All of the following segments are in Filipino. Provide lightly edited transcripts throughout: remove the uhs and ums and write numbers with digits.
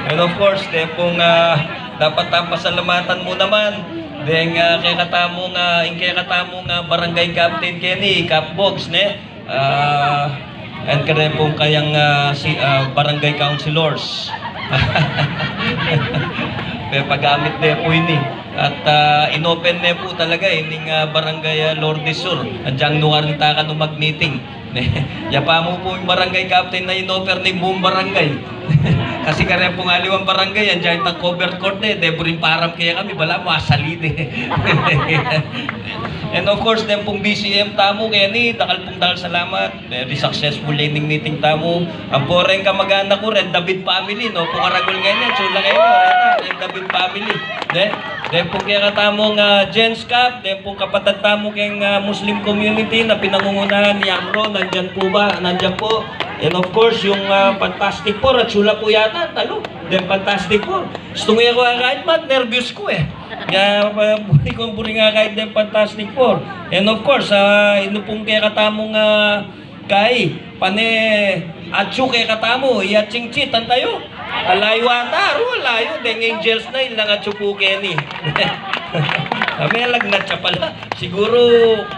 And of course, pong dapat pasalamatan mo naman dahil kay katamong barangay captain Kenny, Capbox, ne? And kaya pong kayang barangay councilors. Pagamit na po ini. At inopen na po talaga ining barangay Lourdes Sur. Andiyan nuwarita ka nung mag-meeting. Yapa mo po yung barangay captain na inoper ni buong barangay. Kasi kaya pong aliwang barangay, andiyan itang covered court na debrin param kaya kami, wala mo asalid And of course, din pong BCM tamo kaya ni, dakal salamat. Very successful learning meeting tamo. Ang poreng kamag-anak ko, Red David family, no? Pukaragol ganyan, sula kayo, Red David family. Then po kaya katamong Gens Cup, then po kapatid tamo kayong Muslim community na pinangungunahan ni Amro, nandyan po ba? Nandyan po. And of course, yung Fantastic Four, at sula po yata, talo. Then Fantastic Four. Gusto ko kahit nervous ko Kaya buri nga kahit din Fantastic Four. And of course, ino pong kaya katamong kay, atsu kaya katamo, chingchitan tayo. Alayo ata, alayo. Deng Angels na yun lang atsu po Kenny. May lagnat siya pala. Siguro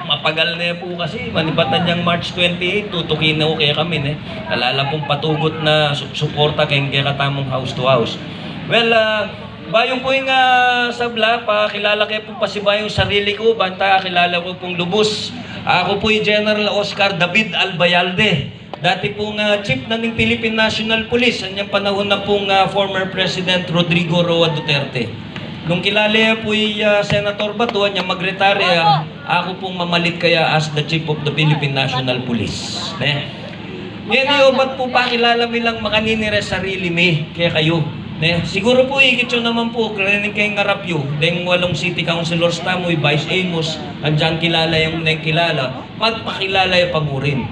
mapagal na po kasi. Manibatan niyang March 28, tutukin na ko kaya kami. Alala pong patugot na suporta kaya katamong house to house. Well, bayo po yung sabla, pakilala kayo po pasiba yung sarili ko. Banta, kilala ko pong lubos. Ako po yung General Oscar David Albayalde. Dati pong chief na ng Philippine National Police. Anyang panahon na pong former President Rodrigo Roa Duterte. Nung kilala po yung Senator Bato, niya mag-retire, ako pong mamalit kaya as the Chief of the Philippine National Police. Yan ba't po pakilala mi lang makaninire sarili mi, kaya kayo. Siguro po ikit yun naman po, karinig kayong ngarapyo, dahil walong city councilors tamoy, Vice Amos, andyan kilala yung kilala, magpakilala yung pamurin.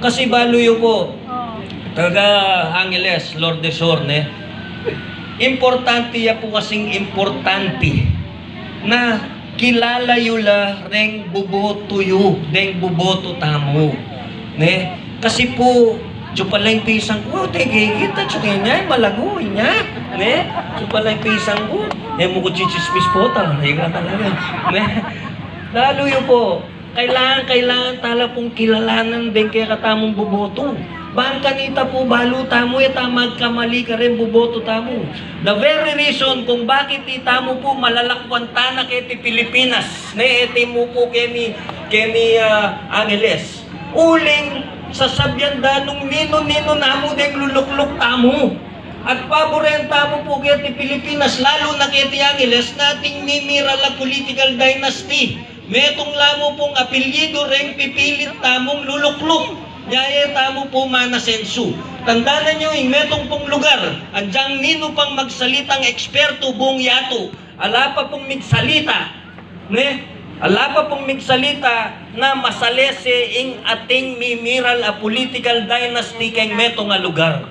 Kasi baloy po, taga Angeles, Lourdes Sur, importante ya po kasing importante na kilala yula reng buboto yu, reng buboto tamo. Kasi po, chupalay pisang ko, tegigita, chukin niya, malago niya. Chupalay pisang ko, mo ko chichismis po, talaga talaga. Lalo yun po, kailangan tala pong kilalanan din kaya katamong buboto. Bang kanita po balo tamo magkamali ka rin buboto tamo. The very reason kung bakit tamo po malalakwan tanak iti Pilipinas iti mo po keni Angeles. Uling sasabyan danong nino namo deng lulukluk tamo. At paboren tamo po kiti Pilipinas lalo na kiti Angeles nating mimira la political dynasty. Metong lamo pong apelyido reng pipilit tamong lulukluk. Yaya tamo po manasensu. Tandaan nyo yung metong pong lugar. Andyang nino pang magsalitang eksperto buong yato. Ala pa pong migsalita. Ala pa pong migsalita na masalese ing ating mimiral a political dynasty kay metong nga lugar.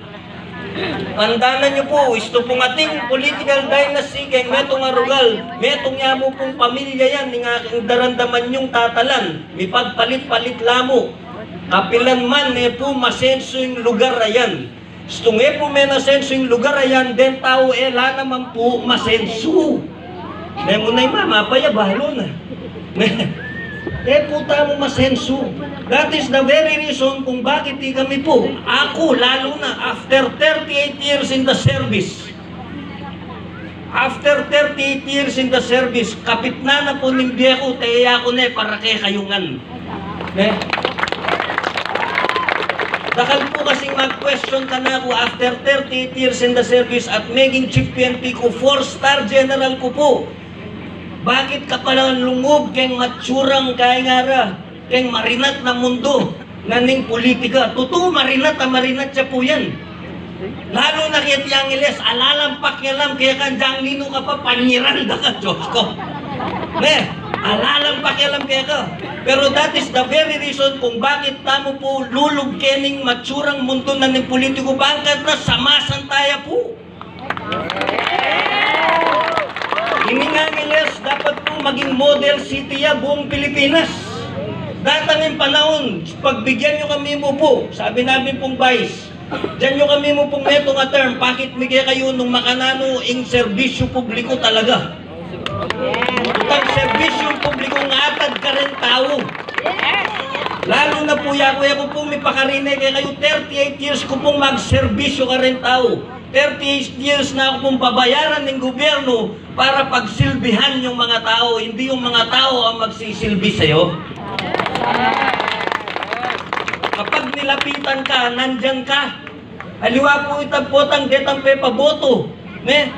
Tandaan nyo po, isto pong ating political dynasty kay metong nga rugal. Metong nga mo pong pamilya yan, ng aking darandaman yung tatalan. May pagpalit-palit lamo. Kapilan man po masenso yung lugar ayan. Gusto po may nasenso yung lugar ayan, den tao la naman po masenso. Nemo na yung mapaya, bahalo na. Po tamo masenso. That is the very reason kung bakit di kami po. Ako, lalo na, after 38 years in the service. After 38 years in the service, kapit na po ng biyako, taya ko na para kay kayungan. Dakal po kasing mag-question ka na ako after 38 years in the service at maging Chief PNP ko, 4-star general ko po. Bakit ka palang lungob kayong matsurang kaya ngara, kayong marinat na mundo, naning politika? Totoo, marinat siya po yan. Lalo na kaya Angeles, alalampak niya lang, kaya kandyang lino ka pa, panyiran da ka, Diyos ko. Alalampak niya lang kaya ka. Pero that is the very reason kung bakit tamo po lulog kening matsurang mundo na ng politiko, bangkat na samasan tayo po. Angeles dapat po maging model city ya buong Pilipinas. Datang yung panahon, pagbigyan nyo kami mo po, sabi namin pong Vice, Diyan nyo kami mo pong neto nga term, bakit migay kayo nung makanano ing serbisyo publiko talaga? Utang serbisyo publiko nga atad ka rin tao. Lalo na po kuya ko po may pakarinig kayo, 38 years ko pong magserbisyo ka rin tao. 38 years na ako pong babayaran ng gobyerno para pagsilbihan yung mga tao, hindi yung mga tao ang magsisilbi sa'yo. Kapag nilapitan ka, nandyan ka. Aliwa po itagpotang detang pepa boto. Ne?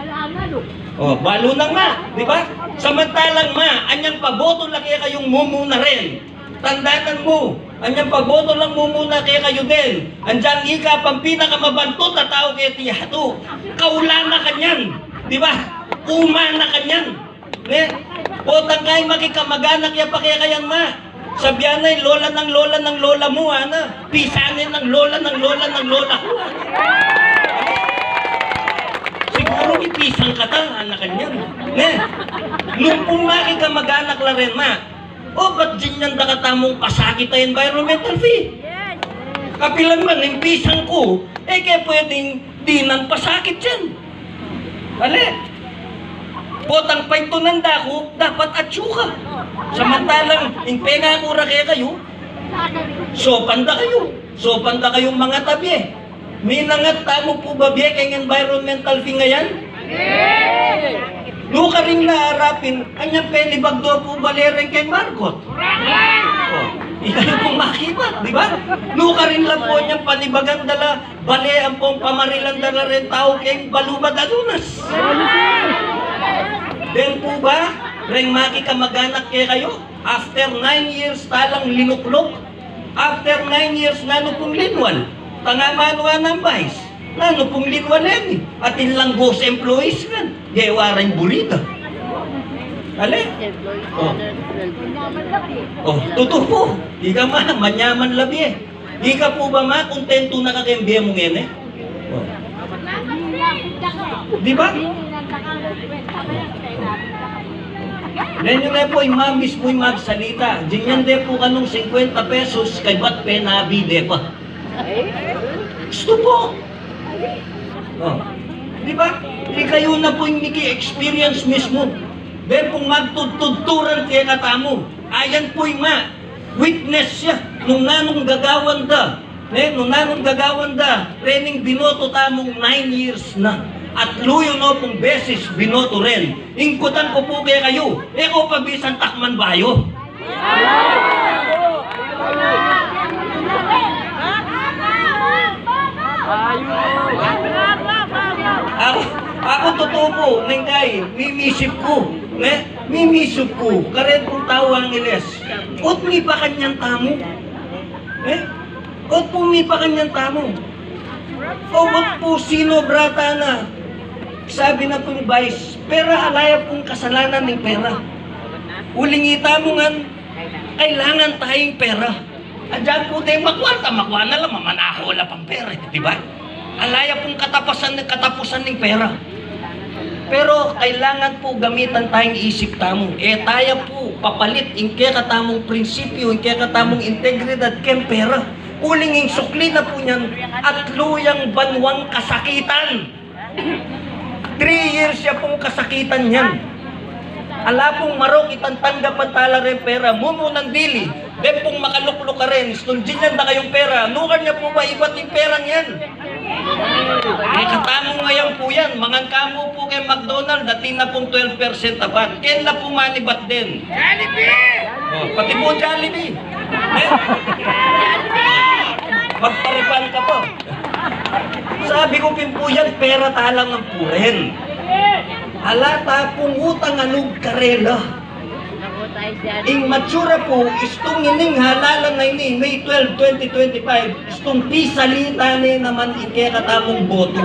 Oh, balo na nga, di ba? Samantalang anyang paboto lang kayong mumuna rin. Tandaan mo, anyang paboto lang mumuna kayo din. Andiyan ika pang pinakamabantot na tao kaya tiyato. Kaula na kanyan, di ba? Uma na kanyan. Ne? Potang kayo makikamaganak ya pa kayang Sabihan na lola ng lola mo, ana. Pisanin ng lola ng lola ko. Siguro ipisang ka ta, anak kanyan. Ne? Nung pumaki ka mag-anak la rin, ba't dyan da katamong pasakit na environmental fee? Kapilan man, yung pisang ko, kaya pwedeng di nang pasakit dyan. Ale? Potang paitunan ko, dapat atsuka. Samantalang, yung penga kura kayo, sopan da kayong mga tabi. May nangat tamo po ba biya kayong environmental fee ngayon? Do ka rin naharapin, anyang pelibag do po balereng kay Margot. Ikayo pong makibat, di ba? Do ka rin lang po anyang panibagang dala, bale ang pong pamarilang dala rin tao kay Balubad Adunas. Then po ba, ring makikamaganak kayo? After 9 years talang linuklok, after 9 years nano pong linwal, tangamanwa ng vice, nano pong linwalin, at ilang ghost employees kan, gawaring bulita. Ale? Totoo po, di ka manyaman labi Di ka po ba kontento na kakembiya mo ngayon Di ba? Then yun na po, yung mismo yung magsalita. Diyan de po kanong 50 pesos, kay ba't penabide pa? Gusto po. Di ba? Di kayo na po yung niki-experience mismo. Then kung magtutturan kaya katamo, ayan po yung witness siya. Nung nanong gagawan da, training binoto tamong 9 years na. At luyo no pong beses binoto rin. Ingkutan ko po kaya kayo, ko pabisan takman bayo. Ako totoo po, nengkay, mimisip ko. Mimisip ko, karet kong tao ang iles. Ot mi pa kanyang tamo. Ot po mi pa kanyang tamo. Ot po sino brata na. Sabi na pong vice, pera alaya pong kasalanan ng pera. Ulingita mo nga, kailangan tayong pera. Adyan po tayo makwarta na lang, mamanaho wala pang pera, di ba? Alaya pong katapusan ng pera. Pero kailangan po gamitan tayong isip tamo. Tayo po papalit, inke katamong prinsipyo, inke katamong integridad, ken pera. Ulinging sukli na po niyan at luyang banwang kasakitan. 3 years siya pong kasakitan niyan. Ala pong marok itang tanggapan tala rin pera, mumunang dili. Then pong makaluklok ka rin, stunjinyan na kayong pera, nukan niya po ba iba't yung perang yan? Katamong ngayon po yan, mga kamo po kay McDonald, dati na pong 12% abat. Kaya na po manibat din. Jollibee! Pati po Jollibee. Magparipan ka po. Sabi ko po yan, pera talang ang puren. Alata pong utang anong karela. Ing matsura po, istong ining halalan na ini, May 12, 2025, istong pisalita ni naman ikekatamong boto.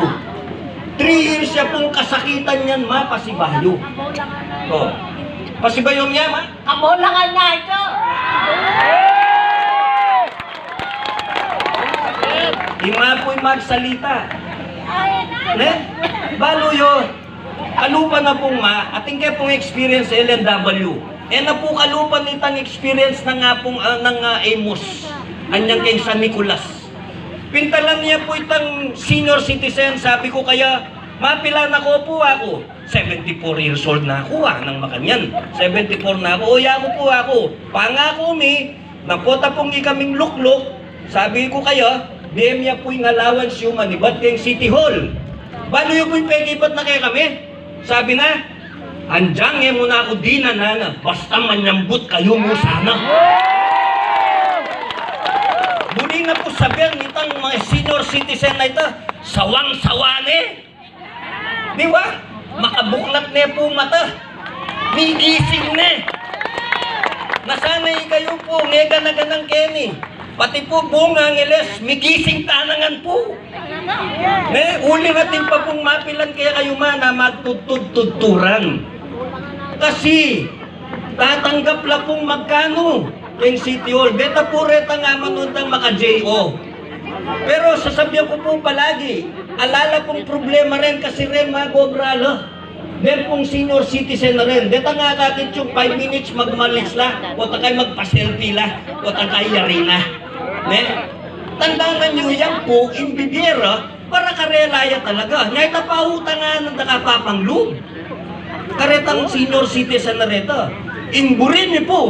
3 years siya pong kasakitan niyan, pasibayo. Pasibayo niya, Kamulangan na ito! Ima po'y magsalita. Balo yun. Kalupa na pong ating kaya pong experience sa LNW. Na po kalupa nitang experience na nga pong ng Amos. Anyang kay San Nicolas. Pintalan niya po itang senior citizen. Sabi ko kaya, mapila na ko po ako. 74 years old na ako ng Makanyan. 74 na ako. Uya ko po ako. Pangako mi, napota pong kaming luklok. Sabi ko kaya, DM niya po yung allowance yung manibat kayong City Hall. Balo yung po yung pegibat na kaya kami. Sabi na, andyang muna ako di na basta manyambut kayo mo sana. Muli na po sabihan nitang mga senior citizen na ito, sawang-sawane. Di ba? Makabuklat na po mata. Migising na. Nasanay kayo po, ngega na ganang Kenny. Pati po buong Angeles, migising tanangan po. Uli natin pa pong mapilan kaya kayo na magtutud-tuturan. Kasi, tatanggap la pong magkano yung City Hall. Beta po reta nga manuntang maka-JO. Pero sasabihan ko po palagi, alala pong problema rin kasi rin mga gobralo. Then pong senior citizen na rin. Deta nga kakit yung 5 minutes magmalis la, o takay magpa-selfie la, o takay yari na. Tandaan nyo yan po, imbibira, para karelaya talaga. Ngayon napauta nga ng nakapapanglob. Karetang senior citizen na reta. Imburin niyo po,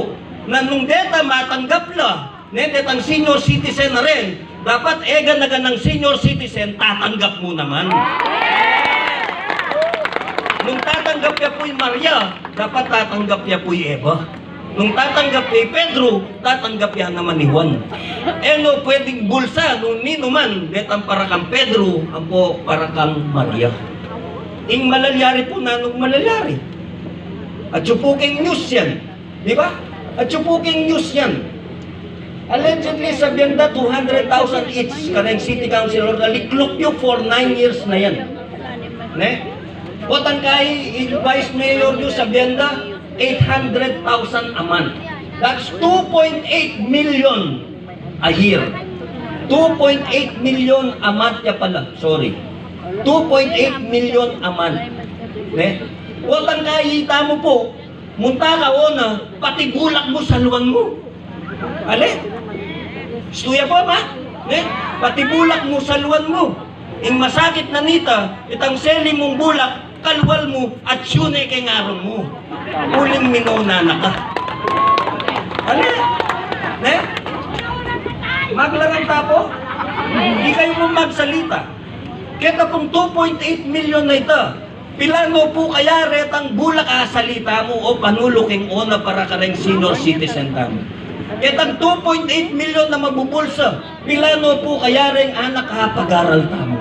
na nung deta matanggap la, netang senior citizen na rin, dapat ega ng senior citizen, tatanggap mo naman. Nung tatanggap niya po yung Maria, dapat tatanggap niya po yung Eva. Nung tatanggap niya yung Pedro, tatanggap niya naman ni Juan. No, pwedeng bulsa, nung nino man, detang para kang Pedro, ako para kang Maria. Ing malalyari po na nung malalyari. At chupuking news yan. Di ba? At chupuking news yan. Allegedly, sabihan da 200,000 each kareng city councilor na liklop nyo for 9 years na yan. O tangkay, vice mayor nyo sabihan da 800,000 a month. That's 2.8 million a year. 2.8 million a month ya pala. Sorry. 2.8 million a month. O tangkay, hita mo po, munta ka o na, pati bulak mo sa luwan mo. Ale? Stuya po ba? Pati bulak mo sa luwan mo. Ing masakit na nita, itang seli mong bulak, kalwal mo, at syune kay ngarong mo. Uling minuna na ka. Ale? Maglarang tapo? Hindi kayo mo magsalita. Kaya pong 2.8 million na ito, pilano po kaya retang bulak salita mo o panuloking ona para kareng senior citizen tamo. Itang 2.8 million na mabubulsa, pilano po kaya rin anak pag-aral tamo.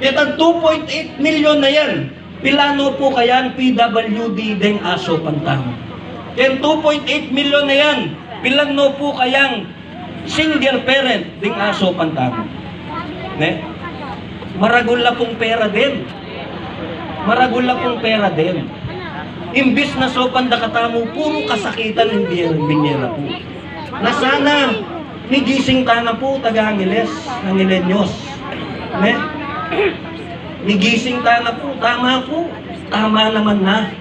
Itang 2.8 million na yan, pilano po kaya ang PWD deng aso pantamo. Yan 2.8 million na yan, pilano po kayang single parent deng aso pantamo. Maragula pong pera din. Maragula pong pera din. Imbis na sopan da katamo, puro kasakitan ng binyera po. Na sana, nigising ka na po, taga-Angeles, Angelenios. Nigising ka na po, tama po. Tama naman na.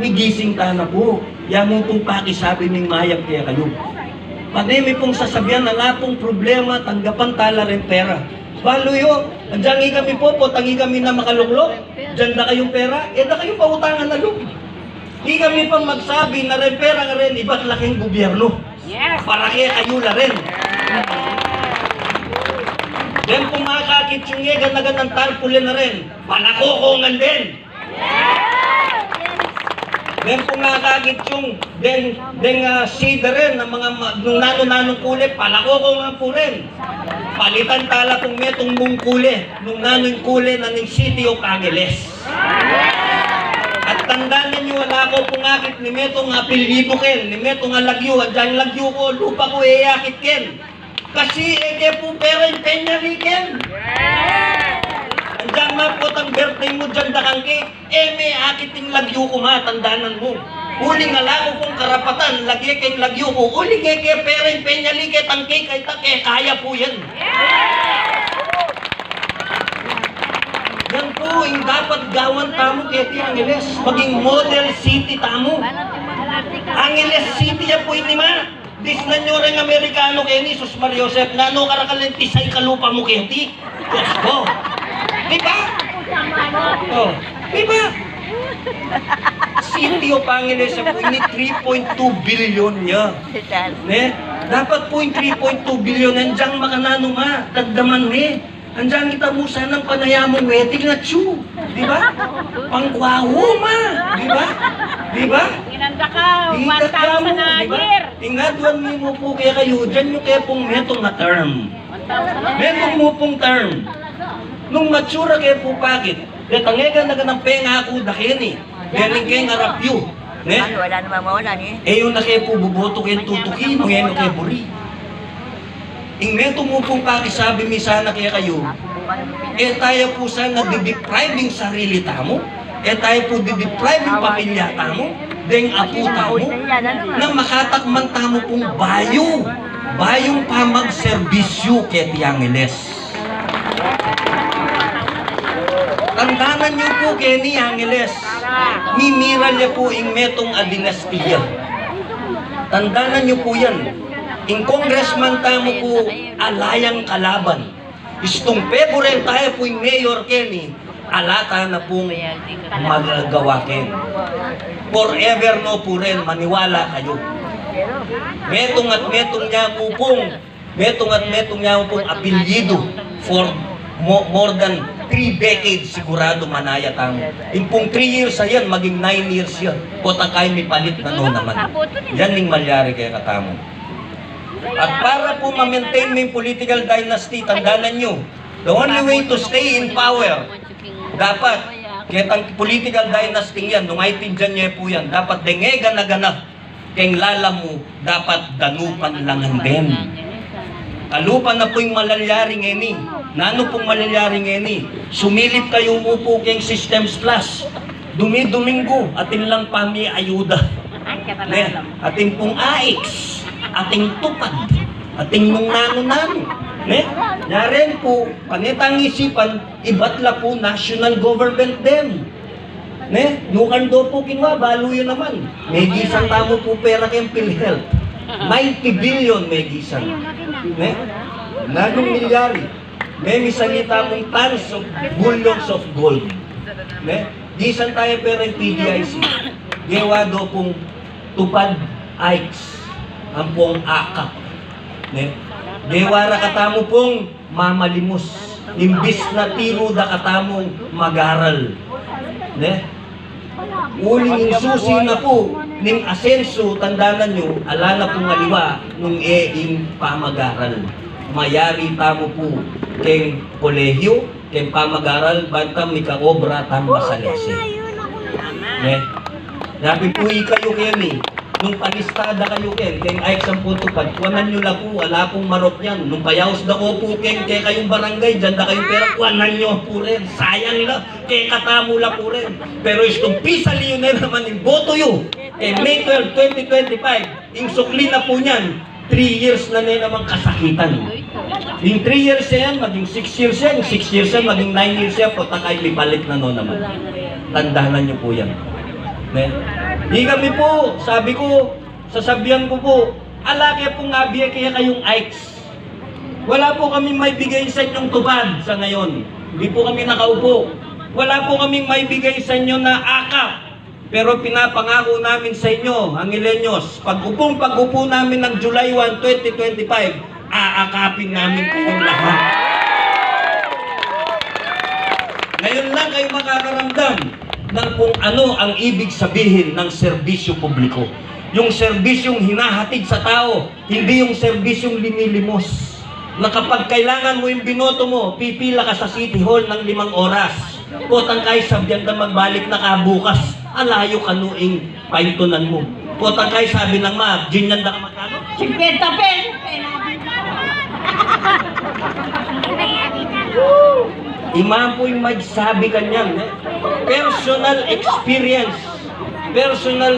Nigising ka na po. Yan mo pong pakisabi ng mayag kaya kayo. Panemi pong sasabihan na nga pong problema, tanggapan tala rin pera. Baluyo, andyan kami po, tangi kami na makaluklok. Diyan na kayong pera, da kayong pautangan na loob. Di kami pang magsabi na rin pera nga rin, iba't laking gobyerno. Para kaya kayo na rin. Then kung makakakit yung gan ng tarpulin na rin, panakokongan din. Then kung nakakakit yung sida rin ng mga nano-nanong kuli, panakokongan po rin. Palitan tala kung metong mong kuli, nung nanong kuli na ng City of Angeles. At tandaan ninyo, wala ko pong akit ni metong apelyido ken, ni metong lagyo, at dyan lagyo ko, lupa ko iakit ken. Kasi eke po pera yung penya ni ken. Andiyan nga po ang birthday mo dyan dakang cake, may akit yung lagyo ko tandaanan mo. Uli nga lang kung karapatan, lagi kay lagyo ko. Uli kay pera yung penyali kay tangkay kay take, kaya po yan. Yan po, yung dapat gawan tamo kay Angeles. Maging model city tamo. Angeles City yan po yung lima. Dis na nyo rin Amerikano keni, sus Mariosep, nano karakalentis ay kalupa mo kenti. Diyos ko. Diba? Oh, diba? City of Angeles po ini 3.2 billion niya. Ne? Dapat po yung 3.2 billion nandiyan makanano nga, dagdaman ni. Andiyan kita mo sanang panayamong wedding na chu. Di ba? Pangkwaho ma. Di ba? Di ba? Inanda ka, 1,000 na year. Ingaduan mo po kaya kayo, dyan yung kaya pong metong na term. 1,000 Metong mo pong term. Nung matsura kaya po bakit? Detangega na ganang penga ako dakin eh. Galing kayo nga rapyo. Ne? Wala naman mawala ni. Eh yung na kayo po buboto kayo tutukin, o yan o kayo buri. Ing meto mo pong pakisabi mi sana kaya kayo, eh tayo po sana dideprive yung sarili tamo, eh tayo po dideprive yung pamilya tamo, deng apo tamo, na makatakman tamo pong bayo, bayong pamagserbisyo kay Tiangeles. Tandanan niyo po kay ni Angeles, mimiral niya po ing metong a dinastiya. Tandanan niyo po yan. Ing congressman tamo po alayang kalaban. Istong favorite tayo po yung mayor Kenny, alata na pong magagawa Ken. Forever no po rin, maniwala kayo. Metong at metong niya po pong apelyido for more than 3 decades sigurado manaya tamo. Yung pong 3 years na yan, maging 9 years yan. Potakay may palit na no naman. Yan ning malyari kaya katamo. At para po ma-maintain mo yung political dynasty, tandaan nyo, the only way to stay in power, dapat, kahit ang political dynasty yan, nung aitindihan nyo po yan, dapat dengega na ganap, keng lala mo, dapat danupan langan din. Kalupan na po yung malalyari ngeni. Nano pong malalyari ngeni? Sumilip kayo mo po keng Systems Plus. Dumi-domingo, atin lang pami ayuda. Atin pong AX. Ating tupad, ating nung nano-nano. Ne? Yaren po, panitang isipan, ibatla po national government din. Ne? Nukan do po kinwa, balo yun naman. May gisang tamo po pera kayong PhilHealth. 90 billion may gisang. Ne? Nanong milyari. May misalita mong tons of billions of gold. Ne? Gisang tayo pera yung PDIC. Gawa do pong tupad AIX. Ang pong akap. Ne? Dewara katamo pong mamalimos. Imbis na tiro da katamong magaral. Ne? Uling susi na po ning asenso, tandaan nyo, ala na pong aliwa nung in pamagaral. Mayari tamo po keng kolehyo, keng pamagaral, bantam ni kaobra tam masalese. Ne? Dapat po kayo kayo ni, nung palistada kayo keng ay isang punto kuwanan nyo lang po, wala pong marot yan. Nung payaos na ko po keng kayong barangay, dyan na kayong pera, kuwanan nyo po rin. Sayang lang, kay katamo lang po rin. Pero itong pisali yun na naman yung boto yun. May 12, 2025, yung sukli na po niyan, 3 years na naman kasakitan. Yung 3 years yan, maging 6 years yan, 6 years yan, maging 9 years yan, po takay may balik na no naman. Tandaan nyo po yan. Ne? Di kami po, sabi ko, sasabihan ko po, alaki pong abiya kaya kayong AIX. Wala po kami may bigay sa inyong tupad sa ngayon. Hindi po kami nakaupo. Wala po kami may bigay sa inyo na akap. Pero pinapangako namin sa inyo, ang Ilenyos, pag-upo namin ng July 1, 2025, aakapin namin kayong lahat. Ngayon lang kayo makakaramdam ng kung ano ang ibig sabihin ng serbisyo publiko. Yung serbisyong hinahatid sa tao, hindi yung serbisyong linilimos. Na kapag kailangan mo yung binoto mo, pipila ka sa City Hall ng 5 oras. Potang kay sabyan na magbalik na kabukas, alayo kanuing paitunan mo. Potang kay sabi ng mga, ginyan na ka magkano? 50 pesos. Imam po yung magsabi kanyan. Personal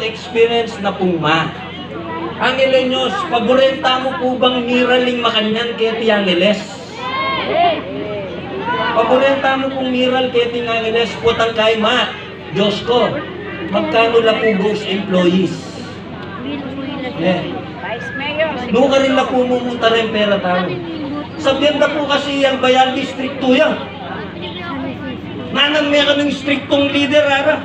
experience na pong ma. Ang Ilenyos, paborenta mo po bang miraling makanyan kaya Tiangeles? Paborenta mo pong miral kaya Tiangeles, putang kay ma. Diyos ko, magkano la po ghost employees? Vice Mayor. Doon ka rin na pumunta rin pera tamo. Sabihan na po kasi ang bayan district 2 yan. Nanan may ka ng striktong leader, ara.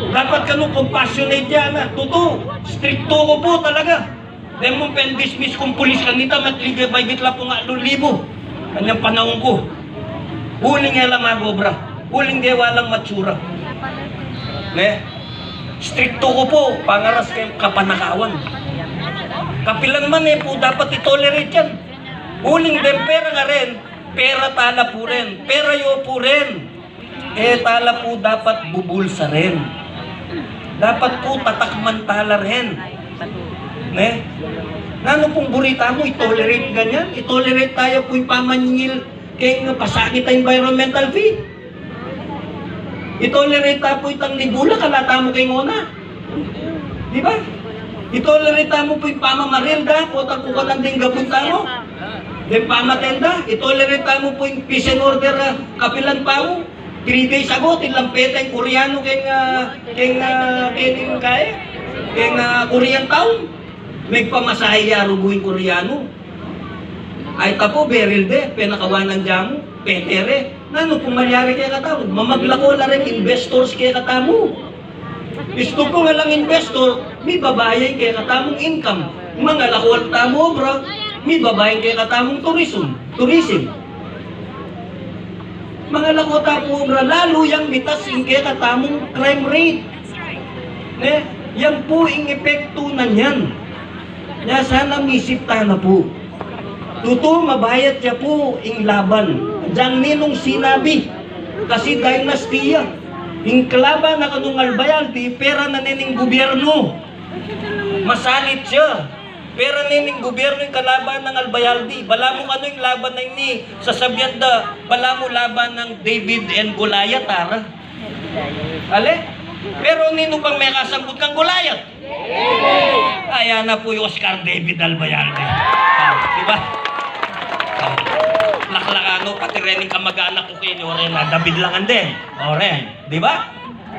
Dapat ka nung compassionate yan, ha. Totoo, stricto ko po talaga. Dahil mong pen-dismiss kong pulis kanita, matligay by gitla po nga 2,000. Kanyang panahon ko. Huling nga magobra. Huling di walang matsura. Ne? Stricto ko po, pangaras kayong kapanakawan. Kapilan man po, dapat itolerate yan. Huling din, pera nga rin, pera tala po rin, pera yo po rin. Tala po dapat bubulsa rin. Dapat po tatakman tala rin. Ne? Ano pong burita mo, itolerate ganyan? Itolerate tayo po yung pamanyil kaya pasakit ang environmental fee. Itolerate tayo po itang libula, kalata mo kay ngona. Di ba? Itolerate tayo po yung pamamarilda, kotang kukatan din gapunta mo. Then pamatenda, itolerate tayo po yung peace and order kapilan pa mo. 3 days ago, tilampeta yung Koreano keng Korean town. May pamasahe yaro buwing Koreano. Ay tapo, beril de, penakawanan dyan mo, petere. Nano kung malyari kaya katamo? Mamaglako na rin investors kaya katamo. Gusto ko nga lang investor, may babayan kaya katamong income. Mga lakwal tamo, bro, may babayan kaya katamong tourism. Mga lakota po, bro, lalo yung mitas yung kaya katamong crime rate. Ne? Yan po yung epekto na yan. Kaya sana misip na po. Totoo, mabayat siya po yung laban. Diyan ninong sinabi. Kasi dynastiya. Yung kalaban na kanong albayal, di pera na nining gobyerno. Masalit siya. Pera nining gobyerno yung kalaban ng albayaldi. Bala mo ano yung laban na ini sa Sabyanda. Bala mo laban ng David and Goliath, tara. Ale? Pero nino pang may kasambut kang Goliath? Ayan na po yung Oscar David Albayalde. Diba? Laklakano, pati rin yung kamag-anak ko kayo, oren na David langan din. Oren, diba?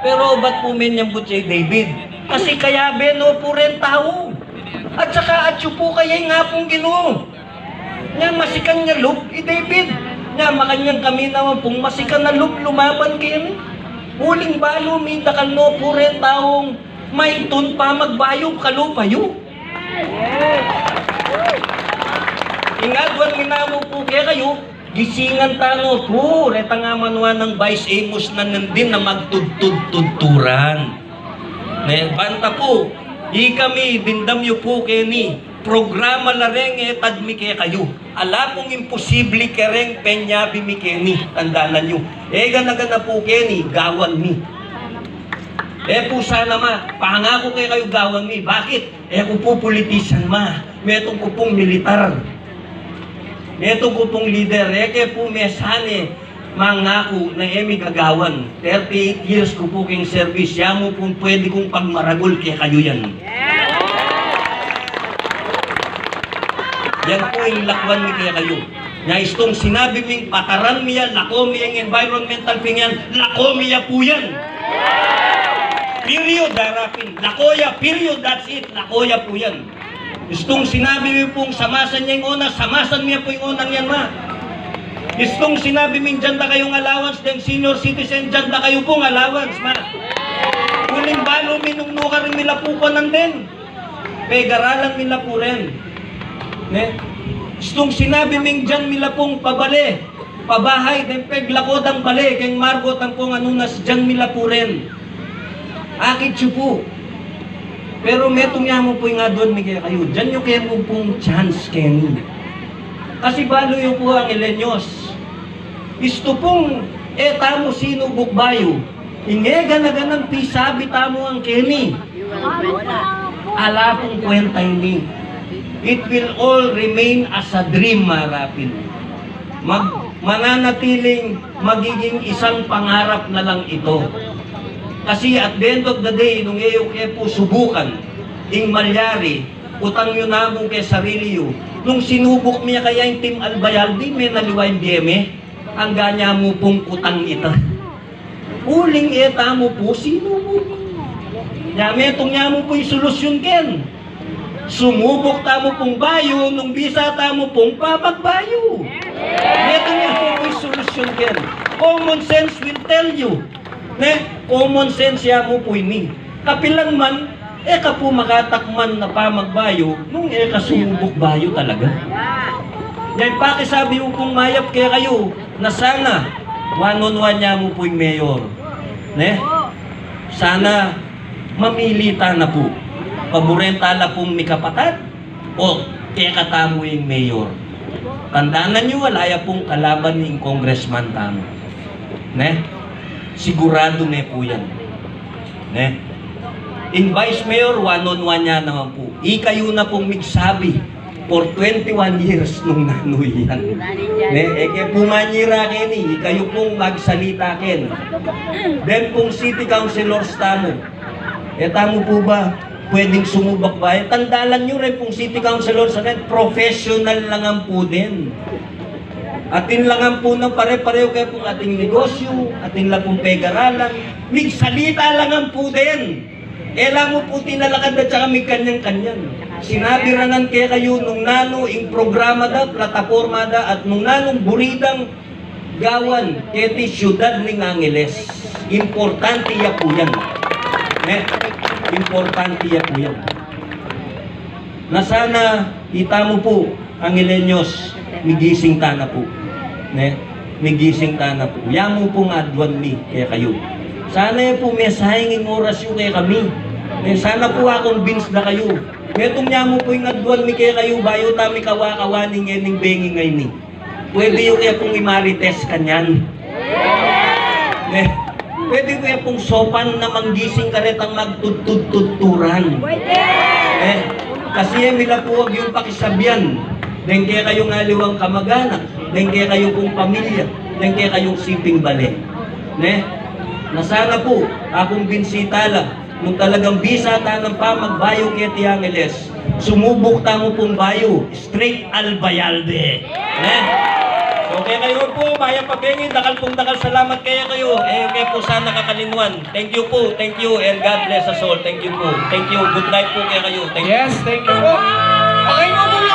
Pero ba't po menyambut si David? Kasi kaya beno po rin tao. At saka atyo po kaya nga pong Ginoo. Nga masikan nga loop, David. Nga makanyang kami naman pong masikan na loop, lumaban kayo ni. Huling balo, minda no po rin taong may tun pa magbayog kalupayo. Ingadwan minamo po kaya kayo, gisingan tano po, reta nga manwa ng Vice Amos na nandin na magtudtud-tudturan. Banta po, kami, dindamyo po kaya ni, programa na rin tadmi kaya kayo. Ala kung imposible kaya rin penyabi mi kaya ni, tandaan nyo. Gana-gana po kaya ni, gawan mi. Po sana ma, pangako kayo gawan mi. Bakit? Kung po politician ma, metong ko pong militar. Metong ko pong leader. Kaya po mesane, mangako na emi gagawan. 38 years ko po kayong service. Yan mo po pwede kong pagmaragol kaya kayo yan. Yan po yung lakwan mi kaya kayo. Nga istong sinabi ming pataran mi yan, lako mi yung environmental thing yan, lako mi ya po yan. Period, darapin. Lakoya, period, that's it. Lakoya po yan. Istong sinabi mo pong samasan niya yung una, samasan niya po yung unang yan, ma. Istong sinabi mo dyan na kayong allowance, then senior citizen, dyan na kayo pong allowance, ma. Kuling balo, minungnuka rin nila po ko nandin. Pegaralan nila po rin. Ne? Istong sinabi mo dyan nila pong pabali, pabahay, then peglakod ang bali, kayong margot ang pong anunas, dyan nila po rin. Akit siyo po. Pero metong nga mo po nga doon, may kaya kayo. Diyan nyo kaya mo pong chance, Kenny. Kasi balo yung po ang Ilenyos. Isto pong, tamo sino bukbayo. Gana-ganang pisabi tamo ang Kenny. Ala pong kwenta ini. It will all remain as a dream, marapin. Mananatiling magiging isang pangarap na lang ito. Kasi at the end of the day, nung iyo kaya po subukan, ing malyari, utang yun namong kay sarili yun. Nung sinubok niya kaya yung Team Albayaldi, may naliway BME, ang ganya mo pong utang ito. Uling mo po, sinubok. Yametong niya mo po yung solusyon, Ken. Sumubok tamo pong bayo, nung bisa tamo pong papagbayo. Ito nga po yung solusyon ken. Common sense will tell you. Common sense ya mo po ini. Kapilang man, ka po makatakman na pamagbayo, nung sumubok bayo talaga. Yan pakisabi mo pong mayap kaya kayo, na sana, one-on-one niya mo po yung mayor. Sana, mamilita na po. Paborentala pong may kapatid o kaya katamo yung mayor. Tandaan nyo, walaya pong kalaban yung congressman tamo. Sigurado na po yan. In vice mayor, one-on-one niya naman po. Kayo na pong migsabi for 21 years nung nanoy yan. Kaya pumanyira ken, kayo pong magsalita ken. Then pong city councilors tamo. Tamo po ba? Pwedeng sumubak ba? Tandalan nyo rin pong city councilor sa rin, professional lang ang po din. Atin lang ang po ng pare-pareho kayo pong ating negosyo, atin lang pong pegaralan, migsalita lang ang po din. Alam mo po tinalakad at saka may kanyang-kanyan. Sinabi ranan kaya kayo nung nano ing programa da, plataforma da, at nung nanong buridang gawan, keti syudad ng Angeles. Importante ya po yan. Importante yan po yan. Na sana itamo po ang Ilenyos migising tana po. Migising tana po. Yamo pong adwan mi kaya kayo. Sana yan po may sahingin oras yung kaya kami. Sana po convince na kayo. Metong yamo po yung adwan mi kaya kayo bayo tami kawa-kawaning yening bengi ngay ni. Pwede yung kaya pong imarites kanyan. Pwede ko yung pong sopan na manggising ka rin ang magtuttuturan. Kasi yung milapuwag yung pakisabyan. Dahil kaya kayong aliwang kamag-anak. Dahil kaya kayong pong pamilya. Dahil kaya kayong siping bale. Na sana po, akong binsitala, nung talagang bisa ta ng pamagbayo kaya Tiangeles, sumubok ta mo pong bayo, straight albayalde. So kaya kayo po, Maya Pabengin, dakal salamat kaya kayo. Kaya po sana kakalinwan. Thank you po, thank you, and God bless us all. Thank you po. Thank you, good night po kaya kayo. Thank you. Yes, thank you po. Okay,